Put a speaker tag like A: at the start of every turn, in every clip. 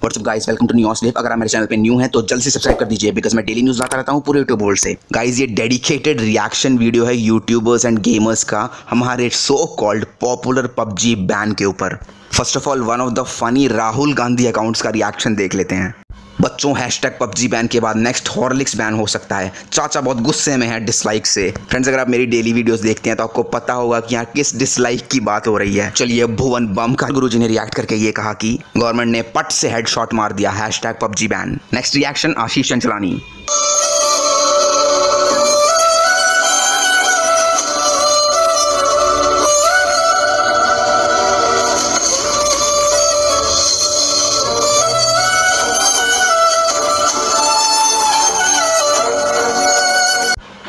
A: WhatsApp guys, welcome to new slip. अगर आप मेरे चैनल पे न्यू हैं तो जल्द से सब्सक्राइब कर दीजिए बिकॉज मैं डेली न्यूज़ लाता रहता हूँ पूरे यूट्यूब वर्ल्ड से। गाइस, ये डेडिकेटेड रिएक्शन वीडियो है यूट्यूबर्स एंड गेमर्स का हमारे so called popular PUBG ban के ऊपर। First of all, one of the funny Rahul Gandhi accounts का रिएक्शन देख लेते हैं। बच्चों, हैशटैग पबजी बैन के बाद नेक्स्ट हॉर्लिक्स बैन हो सकता है। चाचा बहुत गुस्से में है डिसलाइक से। फ्रेंड्स, अगर आप मेरी डेली वीडियोस देखते हैं तो आपको पता होगा कि यहाँ किस डिसलाइक की बात हो रही है। चलिए, भुवन बम का गुरुजी ने रिएक्ट करके ये कहा कि गवर्नमेंट ने पट से हेडशॉट मार दिया, hashtag PUBG ban. Next reaction Ashish Chanchlani.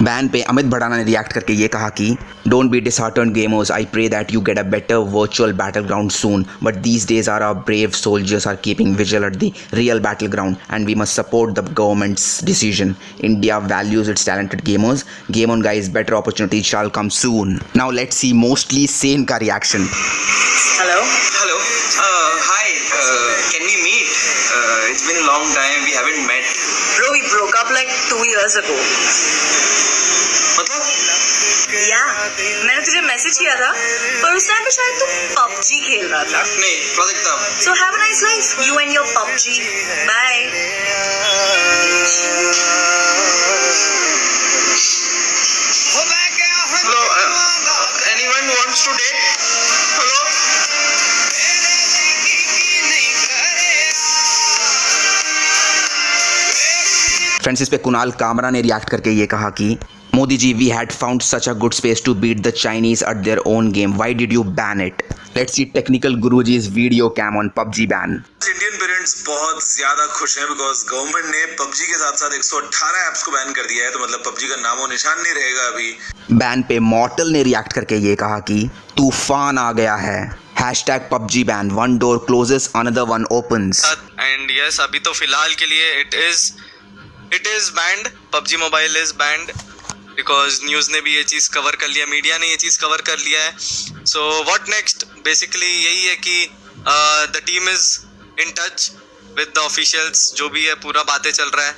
A: Ban पे अमित भड़ाना ने रिएक्ट करके ये कहा कि don't be disheartened gamers, I pray that you get a better virtual battleground soon, but these days are our brave soldiers are keeping vigil at the real battleground and we must support the government's decision. India values its talented gamers. Game on guys, better opportunities shall come soon. Now let's see mostly sane का reaction.
B: Hello. Hi. Can we meet? It's been a long time. We haven't met.
C: Bro, we broke up like 2 years ago.
B: मतलब?
C: Yeah. मैंने तुझे message किया था पर उस time पे शायद तू PUBG खेल रहा था.
B: नहीं, प्रोजेक्ट था.
C: So have a nice life. You and your PUBG. Bye.
B: Hello. Anyone wants to date? Hello.
A: Friends, इस पे कुणाल कामरा ने रिएक्ट करके ये कहा कि Modi ji, we had found such a good space to beat the Chinese at their own game, why did you ban it? Let's see technical Guruji's video came on PUBG ban.
D: Indian parents बहुत ज्यादा खुश हैं because government ने PUBG के साथ साथ 118 apps को ban कर दिया है, तो मतलब पबजी का नामो निशान नहीं रहेगा अभी.
A: बैन पे मॉर्टल ने रिएक्ट करके ये कहा कि तूफान आ गया है, hashtag PUBG ban, one door closes another one opens.
E: And yes, अभी तो फिलहाल के लिए it is banned. PUBG mobile is banned because news ने भी ये चीज़ कवर कर लिया, मीडिया ने ये चीज़ कवर कर लिया है. सो व्हाट नेक्स्ट, बेसिकली यही है कि the team is in touch with the officials. जो भी है पूरा बातें चल रहा है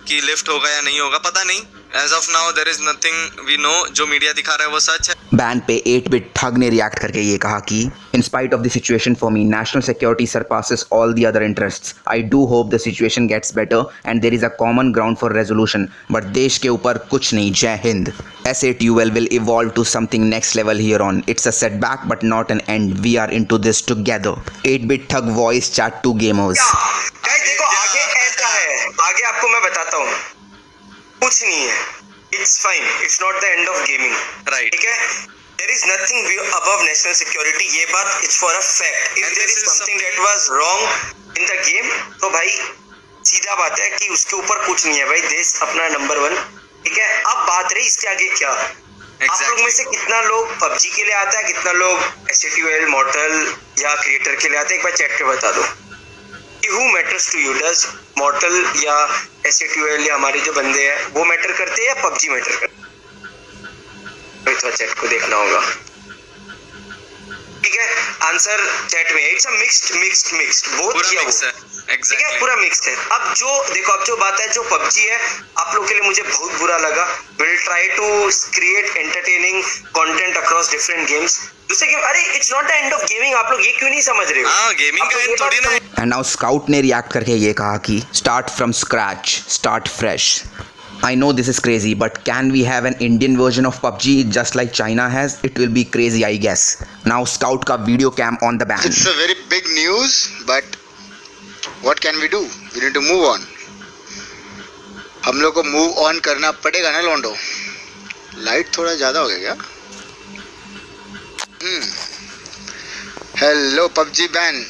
E: कि लिफ्ट होगा या नहीं होगा, पता नहीं. As of now there is nothing we know. जो मीडिया दिखा रहा है वो सच है.
A: बैन पे 8-bit ठग ने रिएक्ट करके ये कहा कि in spite of the situation for me, national security surpasses all the other interests. I do hope the situation gets better and there is a common ground for resolution, but देश के ऊपर कुछ नहीं. जय Hind. SATUL will evolve to something next level here on. It's a setback but not an end. We are into this together. 8-bit ठग voice chat to gamers.
B: Guys देखो, आगे ऐसा है, आगे आपको मैं बताता हूँ. कुछ नहीं है. It's fine. It's not the end of gaming.
E: Right.
B: ठीक है? There is nothing above national security. ये बात it's for a fact. If there is something that was wrong in the game, तो भाई सीधा बात है कि उसके ऊपर कुछ नहीं है भाई. देश अपना नंबर 1. ठीक है? अब बात रही इसके आगे क्या. आप लोग में से कितना लोग पबजी के लिए आता है, कितना लोग SATUL, मॉर्टल या क्रिएटर के लिए आता है, एक बार चैट पे बता दो कि who matters to you? Does मॉर्टल या SATUL या हमारे जो बंदे हैं वो मैटर करते हैं या पबजी मैटर करते हैं? तो चैट को देखना होगा. ठीक है, आंसर चैट में. इट्स अ मिक्स्ड बोथ किया हुआ. ठीक है, पूरा मिक्स्ड है. अब जो देखो, अब जो बात है, जो पबजी है, आप लोग के लिए मुझे बहुत बुरा लगा. Will try to create entertaining content across different games. दूसरे गेम, अरे it's not the end of gaming. आप लोग ये क्यों नहीं समझ रहे हो?
E: हाँ, गेमिंग का एंड थोड़ी ना है.
A: एंड नाउ स्काउट ने रिएक्ट करके ये कहा कि start from scratch, start fresh. I know this is crazy, but can we have an Indian version of PUBG just like China has? It will be crazy, I guess. Now Scout का video cam on the ban.
F: It's a very big news, but what can we do? We need to move on. हम लोग को move on करना पड़ेगा ना लोंडो. Light थोड़ा ज़्यादा हो गया क्या? Hello PUBG ban.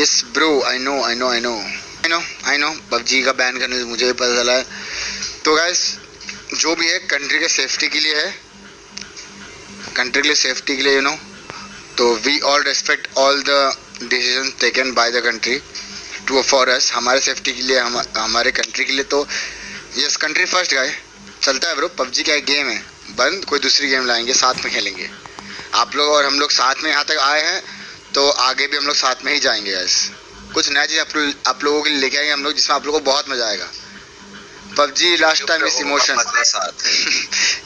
F: Yes bro, I know. PUBG का बैन करने से मुझे भी पता चला है. तो गाइस, जो भी है कंट्री के सेफ्टी के लिए है, कंट्री के लिए सेफ्टी के लिए यू नो. तो we all respect all the decision taken by the country to for us. हमारे सेफ्टी के लिए, हमारे कंट्री के लिए. तो यस, कंट्री फर्स्ट गाय. चलता है ब्रो. पबजी का एक गेम है, बंद कोई दूसरी गेम लाएंगे, साथ में खेलेंगे. आप लोग और हम लोग साथ में यहाँ तक आए हैं तो आगे भी हम लोग साथ में ही जाएंगे गाइस. कुछ नया चीज़ आप लोगों के लिए लेके आएंगे हम लोग, जिसमें आप लोगों को बहुत मज़ा आएगा। पबजी लास्ट टाइम इस इमोशन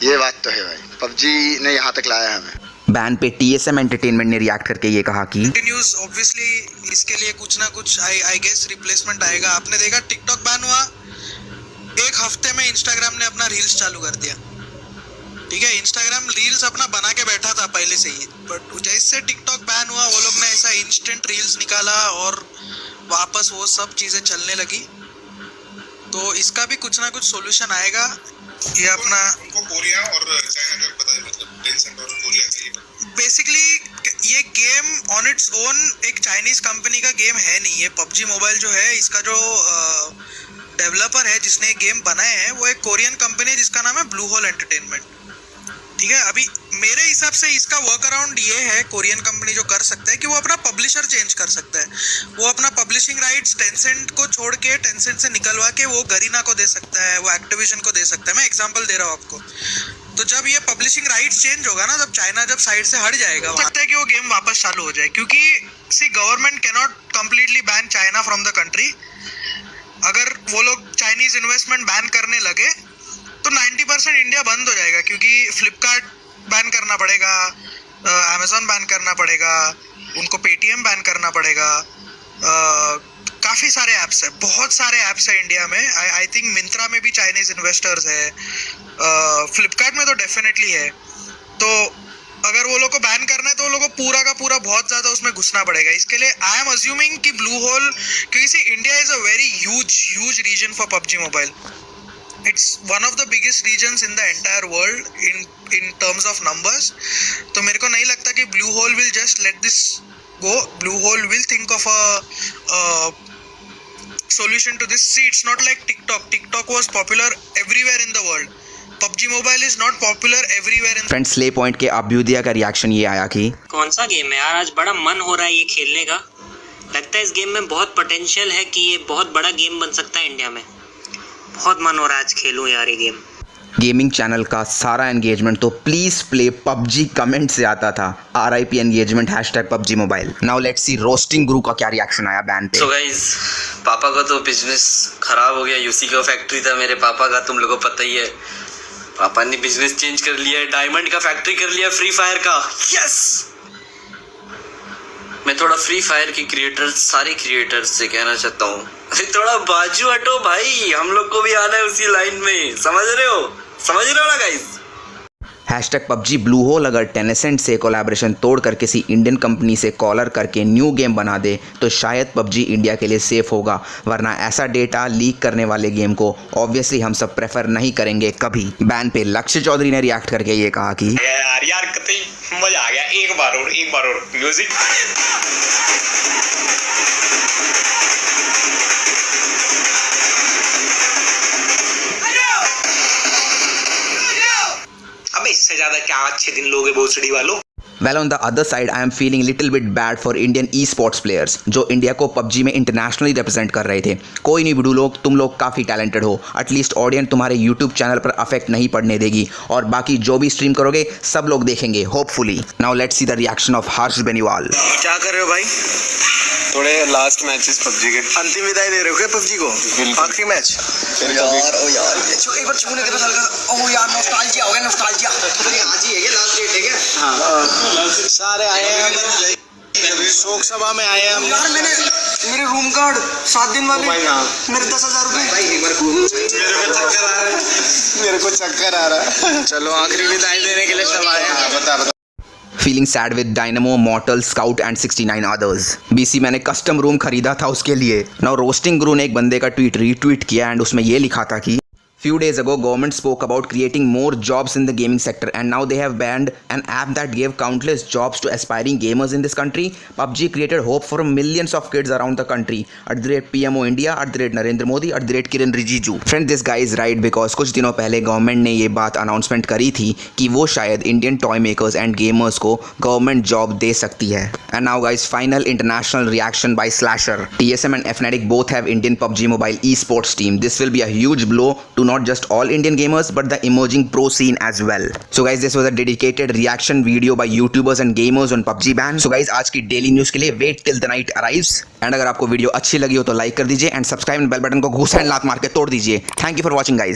F: ये बात तो है भाई, पबजी ने यहाँ तक लाया है हमें।
A: बैन पे TSM एंटरटेनमेंट ने रिएक्ट करके ये कहा कि
G: न्यूज़ ऑब्वियसली इसके लिए कुछ ना कुछ आई गेस रिप्लेसमेंट आएगा। आपने देखा टिकटॉक बैन हुआ, एक हफ्ते में इंस्टाग्राम ने अपना रील्स चालू कर दिया। ठीक है, इंस्टाग्राम रील्स अपना बना के बैठा था पहले से ही, बट जैसे टिकटॉक बैन हुआ वो लोग ने ऐसा इंस्टेंट रील्स निकाला और वापस वो सब चीज़ें चलने लगी। तो इसका भी कुछ ना कुछ सॉल्यूशन आएगा। ये अपना
H: उनको कोरिया और चाइना का पता है, मतलब टेंसेंट और कोरिया का ये
G: बेसिकली ये गेम ऑन इट्स ओन एक चाइनीज कंपनी का गेम है नहीं। ये पबजी मोबाइल जो है, इसका जो डेवलपर है जिसने ये गेम बनाए हैं वो एक कोरियन कंपनी है जिसका नाम है ब्लू होल एंटरटेनमेंट। ठीक है, अभी मेरे हिसाब से इसका वर्क अराउंड ये है, कोरियन कंपनी जो कर सकता है कि वो अपना पब्लिशर चेंज कर सकता है। वो अपना पब्लिशिंग राइट्स टेंसेंट को छोड़ के, टेंसेंट से निकलवा के वो गरीना को दे सकता है, वो एक्टिविजन को दे सकता है। मैं एग्जांपल दे रहा हूँ आपको। तो जब ये पब्लिशिंग राइट्स चेंज होगा ना, जब चाइना जब साइड से हट जाएगा, हो सकता है कि वो गेम वापस चालू हो जाए, क्योंकि see government can not completely ban China from the country. अगर वो लोग चाइनीज इन्वेस्टमेंट बैन करने लगे तो 90% इंडिया बंद हो जाएगा, क्योंकि फ्लिपकार्ट बैन करना पड़ेगा, अमेजोन बैन करना पड़ेगा, उनको पेटीएम बैन करना पड़ेगा। काफ़ी सारे ऐप्स है, बहुत सारे ऐप्स है इंडिया में। आई थिंक मिंत्रा में भी चाइनीज इन्वेस्टर्स है, फ्लिपकार्ट में तो डेफिनेटली है। तो अगर वो लोग को बैन करना है तो वो लोग को पूरा का पूरा बहुत ज़्यादा उसमें घुसना पड़ेगा। इसके लिए आई एम अज्यूमिंग कि ब्लू होल, क्योंकि see India is a very huge region for PUBG mobile. It's one of the biggest regions in the entire world in terms of numbers. तो मेरे को नहीं लगता कि Blue Hole will just let this go. Blue Hole will think of a solution to this. See, it's not like TikTok. TikTok was popular everywhere in the world. PUBG Mobile is not popular everywhere in.
A: Friends, slay point के अभ्युदया का reaction ये आया कि
I: कौन सा game है यार, आज बड़ा मन हो रहा है ये खेलने का। लगता है इस गेम में बहुत पोटेंशियल है कि ये बहुत बड़ा गेम बन सकता है इंडिया में। बहुत मन हो रहा है आज खेलूं यार ये गेम।
A: गेमिंग चैनल का सारा एंगेजमेंट तो प्लीज प्ले पबजी कमेंट से आता था। RIP engagement #PUBG mobile. Now let's C roasting गुरु का क्या रिएक्शन आया बैन पे।
J: सो गाइस, पापा का तो बिजनेस खराब हो गया। यूसी का फैक्ट्री था मेरे पापा का, तुम लोगों को पता ही है। पापा ने बिजनेस चेंज कर लिया है, डायमंड का फैक्ट्री कर लिया, फ्री फायर का। यस, मैं थोड़ा फ्री फायर के क्रिएटर्स, सारे क्रिएटर्स से कहना चाहता हूँ, अरे थोड़ा बाजू हटो भाई, हम लोग को भी आना है उसी लाइन में। समझ रहे हो ना गाइस।
A: #PUBG ब्लू होल अगर टेंसेंट से कोलैबोरेशन तोड़कर किसी इंडियन कंपनी से कॉलर करके न्यू गेम बना दे तो शायद PUBG इंडिया के लिए सेफ होगा, वरना ऐसा डेटा लीक करने वाले गेम को ऑब्वियसली हम सब प्रेफर नहीं करेंगे कभी। बैन पे लक्ष्य चौधरी ने रिएक्ट करके ये कहा कि
H: यार कतई मजा आ गया। एक बार और म्यूजिक। अबे इससे ज्यादा क्या अच्छे दिन लोगे भोसड़ी वालों।
A: Well, on the other side, I am feeling little bit bad for Indian e-sports players जो इंडिया को PUBG में इंटरनेशनली रिप्रेजेंट कर रहे थे। कोई नहीं बिडू लोग, तुम लोग काफ़ी टैलेंटेड हो। एटलीस्ट ऑडियंस तुम्हारे यूट्यूब चैनल पर अफेक्ट नहीं पड़ने देगी और बाकी जो भी स्ट्रीम करोगे सब लोग देखेंगे hopefully. Now let's see the reaction of Harsh Beniwal.
B: क्या कर रहे हो भाई?
H: थोड़े लास्ट मैचेस पबजी के
B: अंतिम विदाई दे रहे हो क्या पबजी को? आखिरी मैच यार। ओ यार एक बार छूने के तो चल। ओ यार नॉस्टैल्जिया हो गया, नॉस्टैल्जिया। आज ही है क्या लास्ट डेट है क्या? हाँ, सारे आए हैं, शोक सभा में आए हैं हम। यार मैंने मेरे रूम कार्ड 7 दिन वाले मेरे 10,000 रुपए। मेरे को चक्कर आ रहा है। चलो आखिरी विदाई देने के लिए सब आए हैं। बता
A: feeling sad with dynamo, मॉर्टल, scout and 69 others. BC मैंने कस्टम रूम खरीदा था उसके लिए। नाउ रोस्टिंग गुरु ने एक बंदे का ट्वीट रीट्वीट किया एंड उसमें ये लिखा था कि Few days ago, government spoke about creating more jobs in the gaming sector, and now they have banned an app that gave countless jobs to aspiring gamers in this country. PUBG created hope for millions of kids around the country. @PMO India, @Narendra Modi, @Kiran Rijiju. Friend, this guy is right because कुछ दिनों पहले government ने ये बात announcement करी थी कि वो शायद Indian toy makers and gamers को गवर्नमेंट जॉब दे सकती है। And now guys, final international reaction by Slasher. TSM and Fnatic both have Indian PUBG Mobile esports team. This will be a huge blow to not not just all Indian gamers but the emerging pro scene as well. So guys, this was a dedicated reaction video by YouTubers and gamers on PUBG ban. So guys, आज की daily news के लिए wait till the night arrives. And अगर आपको video अच्छी लगी हो तो लाइक कर दीजिए एंड सब्सक्राइब बेल बटन को घुसा एंड लात मार के तोड़ दीजिए. Thank you for watching guys.